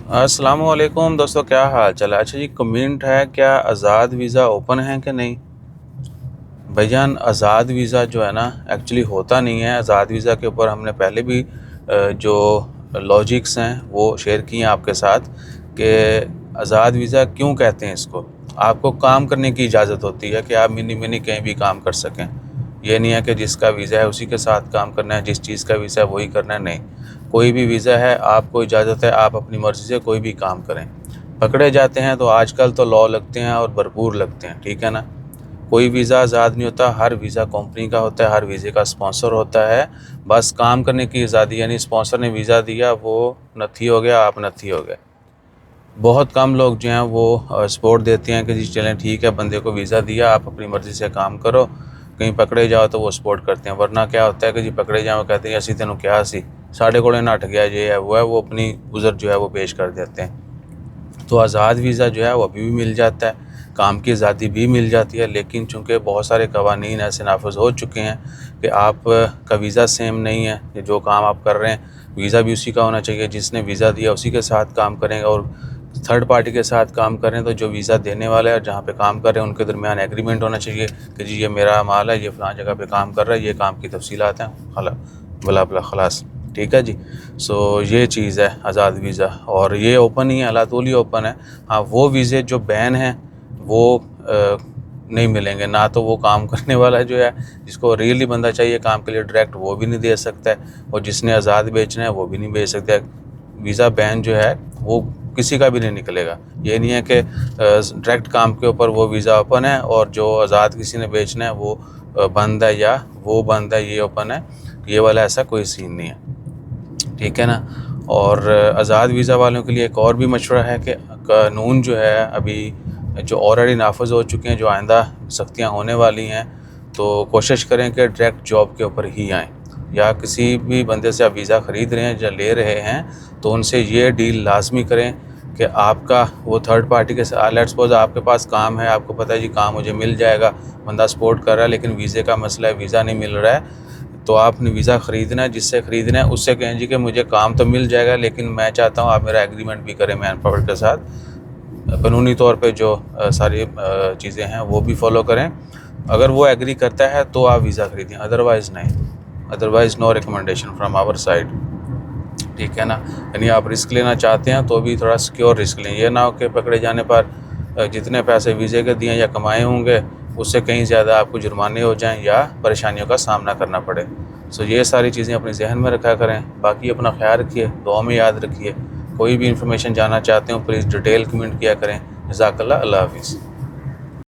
अस्सलामुअलैकुम दोस्तों, क्या हाल चाल है। अच्छा जी, कमेंट है, क्या आज़ाद वीज़ा ओपन है कि नहीं। भाईजान, आज़ाद वीज़ा जो है ना एक्चुअली होता नहीं है। आज़ाद वीज़ा के ऊपर हमने पहले भी जो लॉजिक्स हैं वो शेयर किए हैं आपके साथ कि आज़ाद वीज़ा क्यों कहते हैं इसको। आपको काम करने की इजाज़त होती है कि आप मिनी मिनी कहीं भी काम कर सकें। ये नहीं है कि जिसका वीज़ा है उसी के साथ काम करना है, जिस चीज़ का वीज़ा है वही करना है। नहीं, कोई भी वीज़ा है, आपको इजाज़त है, आप अपनी मर्ज़ी से कोई भी काम करें। पकड़े जाते हैं तो आजकल तो लॉ लगते हैं और भरपूर लगते हैं, ठीक है ना। कोई वीज़ा आज़ाद नहीं होता, हर वीज़ा कंपनी का होता है, हर वीज़े का स्पॉन्सर होता है। बस काम करने की आज़ादी, यानी स्पॉन्सर ने वीज़ा दिया, वो नत्थी हो गया, आप नत्थी हो गए। बहुत कम लोग जो हैं वो सपोर्ट देते हैं कि जी चलें ठीक है, बंदे को वीज़ा दिया, आप अपनी मर्ज़ी से काम करो। कहीं पकड़े जाओ तो वो सपोर्ट करते हैं, वरना क्या होता है कि जी पकड़े जाओ कहते हैं असी तेनों क्या सी साढ़े कोले नट गया, ये है वो है, वो अपनी उज़र जो है वो पेश कर देते हैं। तो आज़ाद वीज़ा जो है वो अभी भी मिल जाता है, काम की आज़ादी भी मिल जाती है, लेकिन चूँकि बहुत सारे कवानीन ऐसे नाफिज हो चुके हैं कि आप का वीज़ा सेम नहीं है, कि जो काम आप कर रहे हैं वीज़ा भी उसी का होना चाहिए, जिसने वीज़ा दिया उसी के साथ काम करेंगे। और थर्ड पार्टी के साथ काम कर रहे हैं तो जो वीज़ा देने वाला है और जहाँ पे काम कर रहे हैं उनके दरमियान एग्रीमेंट होना चाहिए कि जी ये मेरा माल है, ये फ़लाँ जगह पे काम कर रहा है, ये काम की तफसीलात हैं, खला बला बला खलास, ठीक है जी। सो ये चीज़ है आज़ाद वीज़ा, और ये ओपन ही है, अलातूल ही ओपन है। हाँ, वो वीज़े जो बैन हैं वो नहीं मिलेंगे ना। तो वो काम करने वाला जो है, जिसको रियली बंदा चाहिए काम के लिए डायरेक्ट, वो भी नहीं दे सकता है, और जिसने आज़ाद बेचना है वो भी नहीं बेच सकता है। वीज़ा बैन जो है वो किसी का भी नहीं निकलेगा। ये नहीं है कि डायरेक्ट काम के ऊपर वो वीज़ा ओपन है और जो आज़ाद किसी ने बेचना है वो बंद है, या वो बंद है ये ओपन है। ये वाला ऐसा कोई सीन नहीं है, ठीक है ना। और आज़ाद वीज़ा वालों के लिए एक और भी मशवरा है कि कानून जो है अभी जो ऑलरेडी नाफिज हो चुके हैं, जो आइंदा सख्तियाँ होने वाली हैं, तो कोशिश करें कि डायरेक्ट जॉब के ऊपर ही आएँ। या किसी भी बंदे से आप वीज़ा ख़रीद रहे हैं या ले रहे हैं तो उनसे ये डील लाजमी करें कि आपका वो थर्ड पार्टी के साथ, लेट्स सपोज आपके पास काम है, आपको पता है जी काम मुझे मिल जाएगा, बंदा सपोर्ट कर रहा है, लेकिन वीज़े का मसला है, वीज़ा नहीं मिल रहा है। तो आपने वीज़ा ख़रीदना है, जिससे ख़रीदना है उससे कहें जी कि मुझे काम तो मिल जाएगा, लेकिन मैं चाहता हूँ आप मेरा एग्रीमेंट भी करें मैन पावर के साथ, कानूनी तौर पे जो सारी चीज़ें हैं वो भी फॉलो करें। अगर वो एग्री करता है तो आप वीज़ा ख़रीदें, अदरवाइज़ नहीं, otherwise no recommendation from our side, ठीक है ना। यानी आप रिस्क लेना चाहते हैं तो भी थोड़ा सिक्योर रिस्क लें। ये ना हो कि पकड़े जाने पर जितने पैसे वीज़े के दिए या कमाए होंगे उससे कहीं ज़्यादा आपको जुर्माने हो जाएं या परेशानियों का सामना करना पड़े। सो ये सारी चीज़ें अपने जहन में रखा करें। बाकी अपना ख्याल रखिए, दुआ में याद रखिए। कोई भी इंफॉर्मेशन जानना चाहते हो प्लीज़ डिटेल कमेंट किया करें। जज़ाकल्लाह, अल्लाह हाफ़िज़।